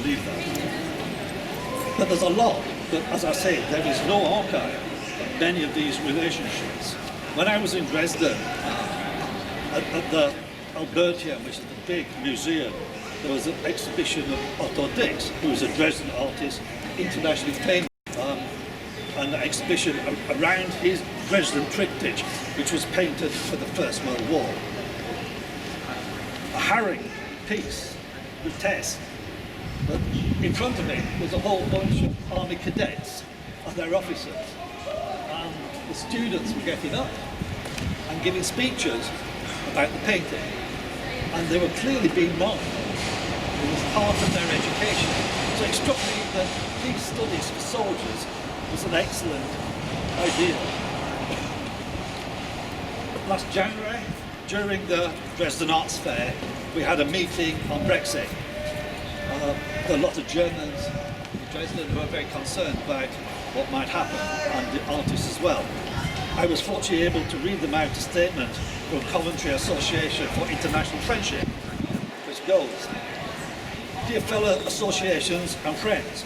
leave that. But there's a lot, but as I say, there is no archive of many of these relationships. When I was in Dresden, at the Albertium, which is the big museum, there was an exhibition of Otto Dix, who was a Dresden artist, internationally famous, an exhibition around his Dresden triptych, which was painted for the First World War. A harrowing piece with Tess, but in front of it was a whole bunch of army cadets and their officers. And the students were getting up and giving speeches about the painting, and they were clearly being mocked. It was part of their education. So it struck me that these studies for soldiers was an excellent idea. Last January, during the Dresden Arts Fair, we had a meeting on Brexit. There are a lot of Germans in Dresden who are very concerned about what might happen, and the artists as well. I was fortunately able to read them out a statement from Coventry Association for International Friendship, which goes, "Dear fellow associations and friends,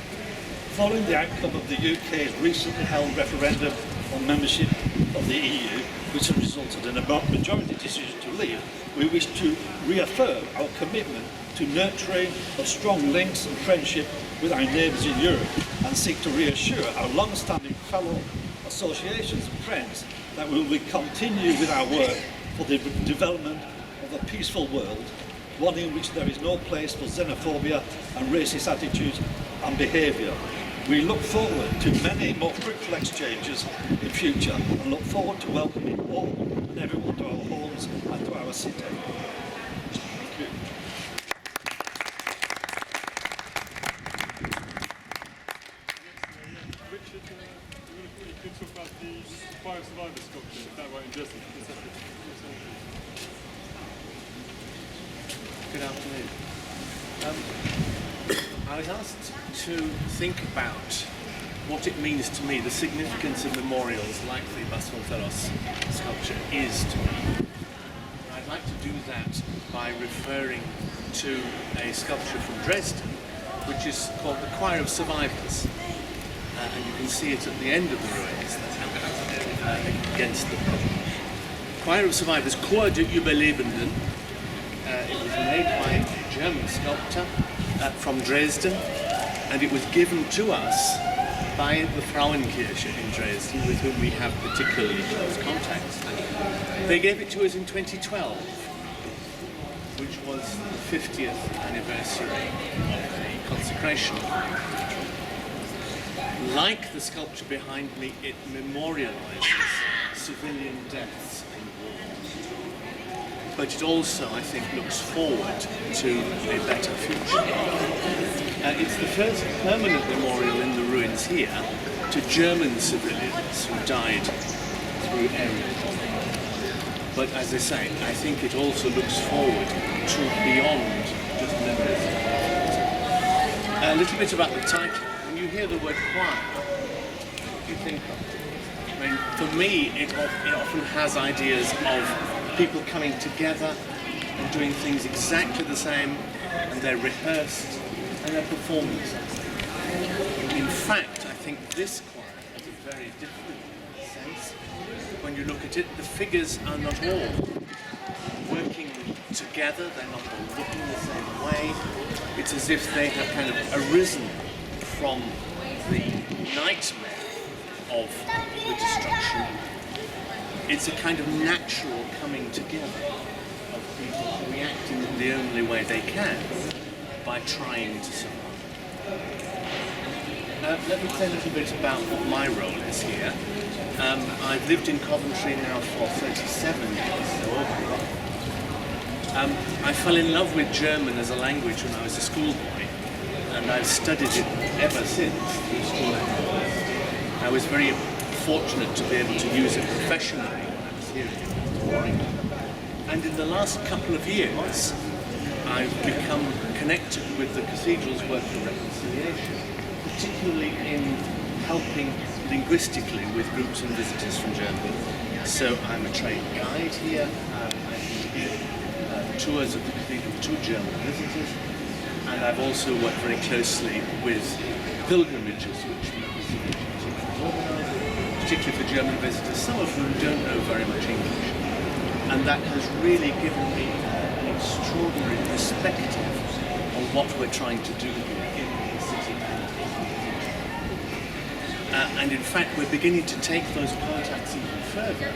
following the outcome of the UK's recently held referendum on membership of the EU, which has resulted in a majority decision to leave, we wish to reaffirm our commitment to nurturing of strong links and friendship with our neighbours in Europe, and seek to reassure our long-standing fellow associations and friends that we will continue with our work for the development of a peaceful world, one in which there is no place for xenophobia and racist attitudes and behaviour. We look forward to many more fruitful exchanges in future, and look forward to welcoming all and everyone to our homes and to our city." Thank you. Richard, you could talk about the Choir of Survivors sculpture, is that right, in Dresden? Good afternoon. I was asked to think about what it means to me, the significance of memorials like the Vasconcellos sculpture is to me. I'd like to do that by referring to a sculpture from Dresden, which is called the Choir of Survivors. And you can see it at the end of the ruins, against the Choir of Survivors, Chor der Überlebenden. It was made by German sculptor from Dresden, and it was given to us by the Frauenkirche in Dresden, with whom we have particularly close contacts. They gave it to us in 2012, which was the 50th anniversary of the consecration of the new cathedral. Like the sculpture behind me, it memorializes civilian deaths in war. But it also, I think, looks forward to a better future. It's the first permanent memorial in the ruins here to German civilians who died through area bombing. But as I say, I think it also looks forward to beyond just memories. A little bit about the title. When you hear the word choir, what do you think of? I mean, for me, it often has ideas of people coming together and doing things exactly the same, and they're rehearsed and they're performing something. In fact, I think this choir has a very different sense. When you look at it, the figures are not all working together, they're not all looking the same way. It's as if they have kind of arisen from the nightmare of the destruction. It's a kind of natural coming together of people reacting in the only way they can by trying to survive. Let me say a little bit about what my role is here. I've lived in Coventry now for 37 years, so I fell in love with German as a language when I was a schoolboy, and I've studied it ever since through school and university. I was very fortunate to be able to use it professionally when I was here in Warrington. And in the last couple of years, I've become connected with the cathedral's work of reconciliation, particularly in helping linguistically with groups and visitors from Germany. So I'm a trained guide here. I give tours of the cathedral to German visitors, and I've also worked very closely with pilgrimages which particularly for German visitors, some of whom don't know very much English. And that has really given me an extraordinary perspective on what we're trying to do here in the city. And in fact, we're beginning to take those contacts even further.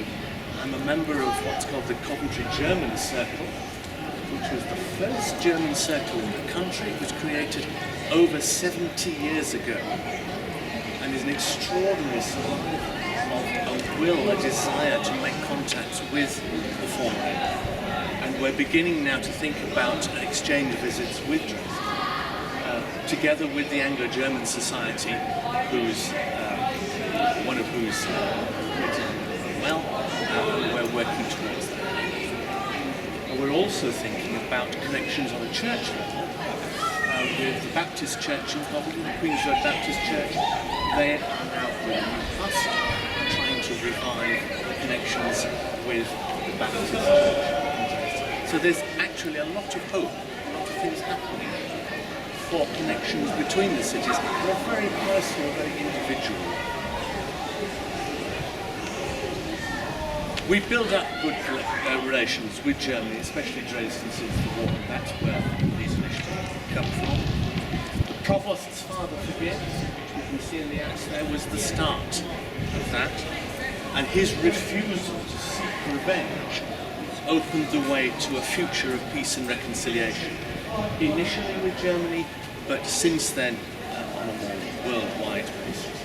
I'm a member of what's called the Coventry German Circle, which was the first German circle in the country. It was created over 70 years ago, and is an extraordinary survival of a will, a desire to make contacts with the former. And we're beginning now to think about exchange visits with Dresden, together with the Anglo-German Society, who's one of whose we're working towards that. And we're also thinking about connections on a church level with the Baptist Church in Coventry, the Queen's Road Baptist Church. They are now with us trying to revive connections with the Baptist Church. So there's actually a lot of hope, a lot of things happening for connections between the cities. They're very personal, very individual. We built up good relations with Germany, especially Dresden, since the war, and that's where these initiatives come from. The Provost's Father Forgives, which we can see in the Acts there, was the start of that, and his refusal to seek revenge opened the way to a future of peace and reconciliation, initially with Germany, but since then on a more worldwide basis.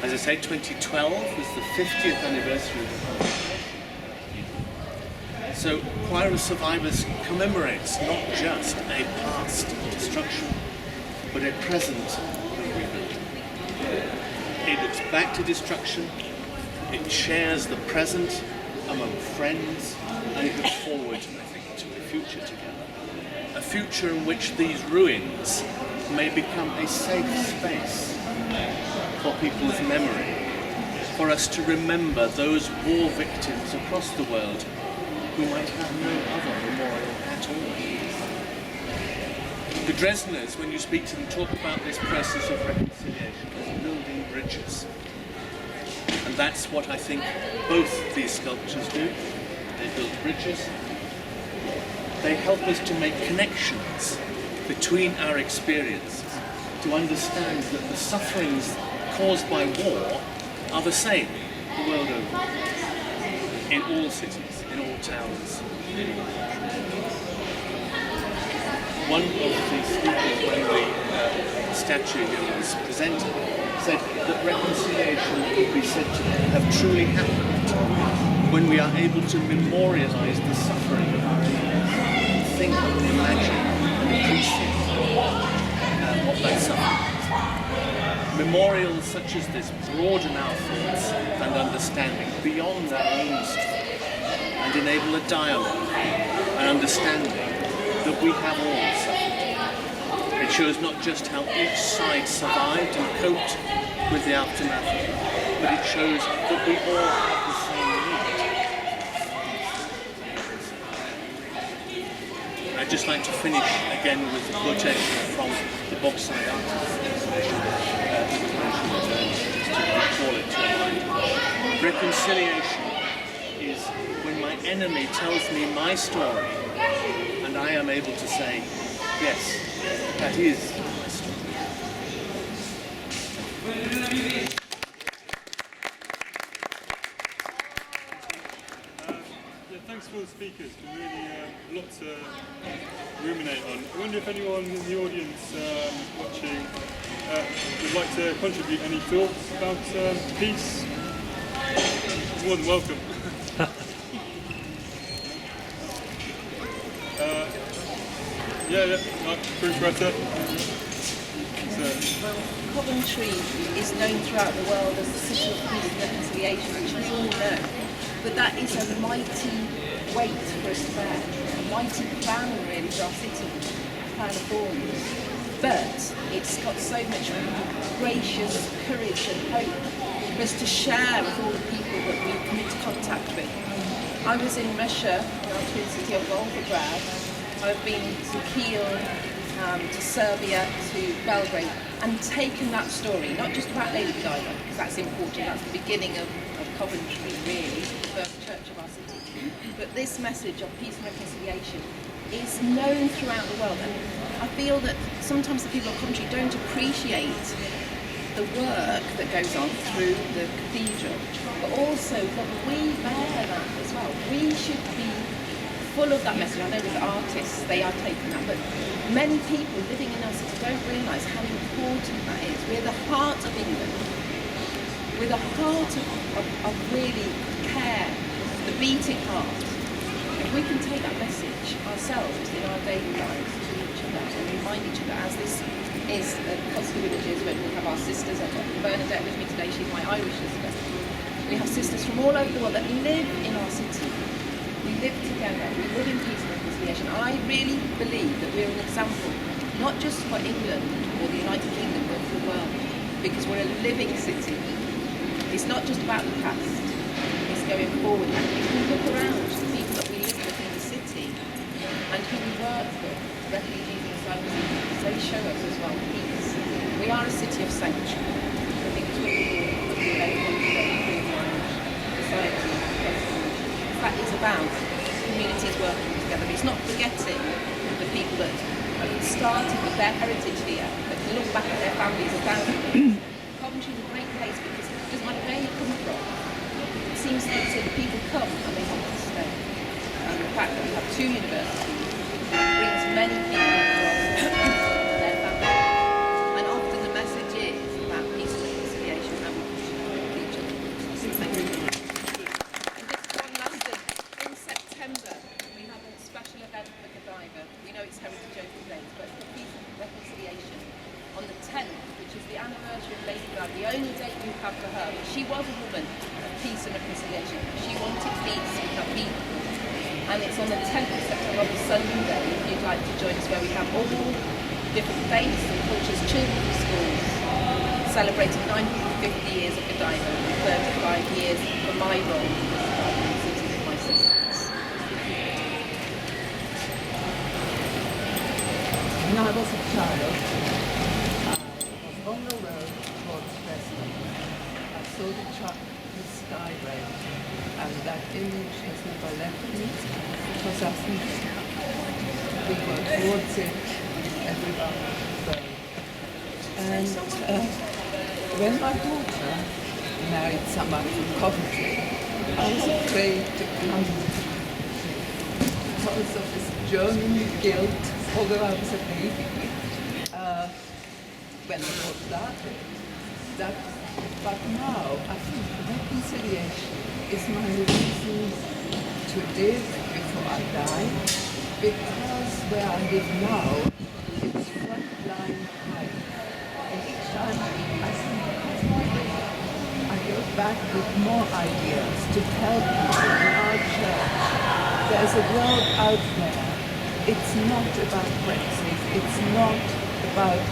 As I say, 2012 was the 50th anniversary of the Constitution. So Choir of Survivors commemorates not just a past destruction, but a present rebuilding. It looks back to destruction, it shares the present among friends, and it looks forward, I think, to a future together. A future in which these ruins may become a safe space for people's memory, for us to remember those war victims across the world who might have no other memorial at all. The Dresdeners, when you speak to them, talk about this process of reconciliation as building bridges. And that's what I think both these sculptures do. They build bridges. They help us to make connections between our experiences, to understand that the sufferings caused by war are the same the world over, in all cities, in all towns. One of the speakers, when the statue here was presented, said that reconciliation could be said to have truly happened when we are able to memorialise the suffering of our enemies, think and imagine and appreciate what that suffering is. Memorials such as this broaden our thoughts and understanding beyond our own story and enable a dialogue, an understanding that we have all suffered. It shows not just how each side survived and coped with the aftermath, but it shows that we all have the same need. I'd just like to finish again with a quotation from the Bogside artist to recall it to mind. Reconciliation is when my enemy tells me my story and I am able to say, yes, that is my story. Thanks for all the speakers. Really a lot to ruminate on. I wonder if anyone in the audience watching would like to contribute any thoughts about the piece. More than welcome. Proofreader. Well, Coventry is known throughout the world as the city of peace and reconciliation, which we all know. But that is a mighty weight for us to bear, a mighty crown really for our city, crown of thorns. But it's got so much gracious courage and hope for us to share with all the people that we come into contact with. I was in Russia, in our twin city of Volgograd. I've been to Kiel, to Serbia, to Belgrade, and taken that story, not just about Lady Godiva, because that's important, that's the beginning of Coventry, really, the first church of our city. But this message of peace and reconciliation is known throughout the world, and I feel that sometimes the people of Coventry don't appreciate the work that goes on through the cathedral, but also that we bear that as well. We should be full of that message. I know with artists, they are taking that, but many people living in our city don't realise how important that is. We're the heart of England. We're the heart of really care, the beating heart. If we can take that message ourselves in our daily lives to each other and remind each other, as this is the Cosby Villages, when we have our sisters. I've got Bernadette with me today, she's my Irish sister. We have sisters from all over the world that live in our city. We live together, we live in peace and reconciliation. I really believe that we're an example, not just for England or the United Kingdom, but for the world, because we're a living city. It's not just about the past, it's going forward. And if we look around the people that we live with in the city and who we work with, refugees and asylum seekers, they show us as well peace. We are a city of sanctuary. I think it's what we do with the society. That is about communities working together. It's not forgetting the people that have started with their heritage here, that can look back at their families and families. Coventry is a great place because it doesn't matter where you come from. It seems that the people come and they want to stay. And the fact that we have two universities brings many people from their families. And often the message is about peace and reconciliation and we can share with each other. Thank you. We have a special event for Godiva. We know it's Heritage Open Days, but for peace and reconciliation on the 10th, which is the anniversary of Lady Godiva, the only date we have for her. She was a woman of peace and reconciliation. She wanted peace with her people. And it's on the 10th of September, on the Sunday, if you'd like to join us, where we have all different faiths and cultures, children's schools, celebrating 950 years of Godiva and 35 years for my role in the city with my sisters. When I was a child, I was on the road towards Dresden. I saw the sky red, and that image has never left me. It was as we work towards it, everyone. So. And when my daughter married someone from Coventry, I was afraid to come because of this German guilt, although I was a baby when the war started. But now I think reconciliation is my reason to live before I die, because where I live now, it's frontline life. And each time I think I go back with more ideas to tell people in our church there's a world out there. It's not about Brexit, it's not about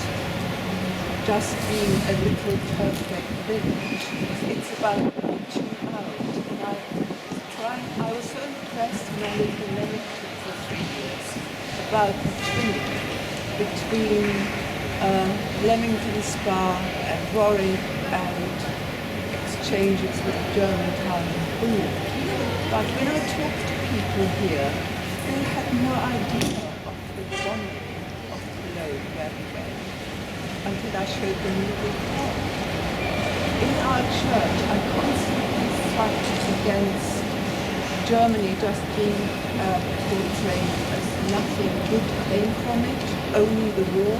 just being a little perfect village. It's about reaching out. And I was so impressed when I lived in Leamington for 3 years about the twinning between Leamington Spa and Warwick and exchanges with the German town and Boone. But when I talked to people here, they had no idea of the boundary of the globe where we went until I showed them the report. In our church, I constantly fight against Germany just being portrayed as nothing good came from it, only the war.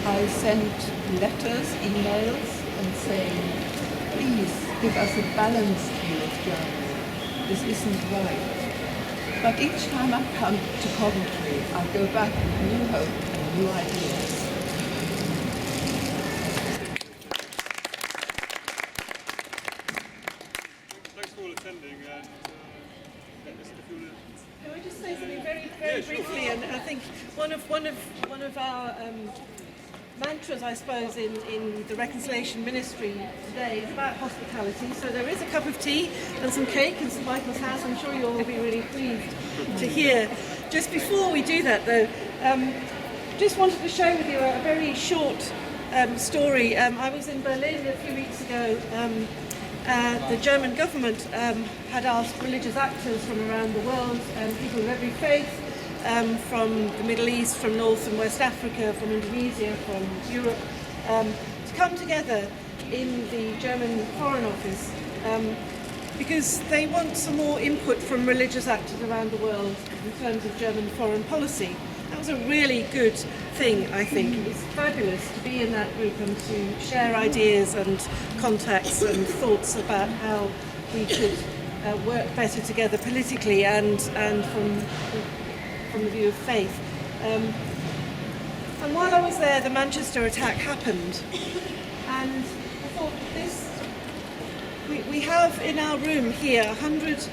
I sent letters, emails, and saying, please give us a balanced view of Germany. This isn't right. But each time I come to Coventry, I go back with new hope and new ideas. Thanks for all attending. Can I just say something very briefly? And I think one of our mantras, I suppose, in the Reconciliation Ministry today is about hospitality. So there is a cup of tea and some cake in St Michael's House. I'm sure you'll all be really pleased to hear. Just before we do that, though, just wanted to share with you a very short story. I was in Berlin a few weeks ago. The German government had asked religious actors from around the world, people of every faith, from the Middle East, from North and West Africa, from Indonesia, from Europe, to come together in the German Foreign Office because they want some more input from religious actors around the world in terms of German foreign policy. That was a really good thing, I think. It was fabulous to be in that group and to share ideas and contacts and thoughts about how we could work better together politically and from the view of faith. And while I was there, the Manchester attack happened. And I thought we have in our room here 100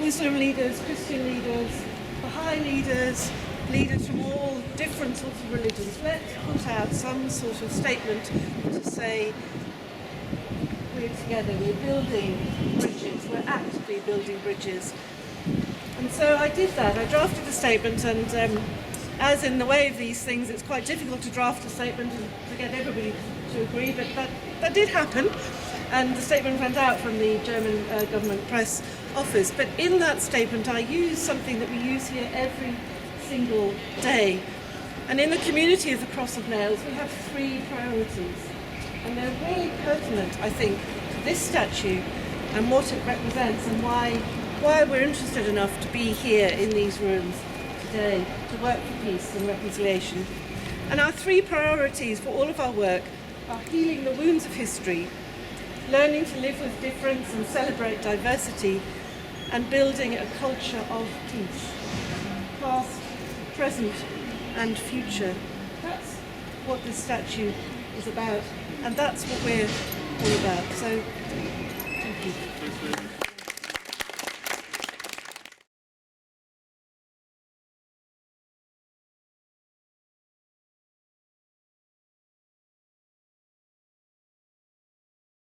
Muslim leaders, Christian leaders, Baha'i leaders, leaders from all different sorts of religions. Let's put out some sort of statement to say we're together, we're building bridges, we're actively building bridges. And so I did that. I drafted a statement, and as in the way of these things, it's quite difficult to draft a statement and to get everybody to agree, but that did happen. And the statement went out from the German government press office. But in that statement, I used something that we use here every single day. And in the community of the Cross of Nails, we have 3 priorities. And they're really pertinent, I think, to this statue and what it represents and why we're interested enough to be here in these rooms today to work for peace and reconciliation. And our 3 priorities for all of our work are healing the wounds of history, learning to live with difference and celebrate diversity, and building a culture of peace, past, present and future. That's what this statue is about, and that's what we're all about. So, thank you.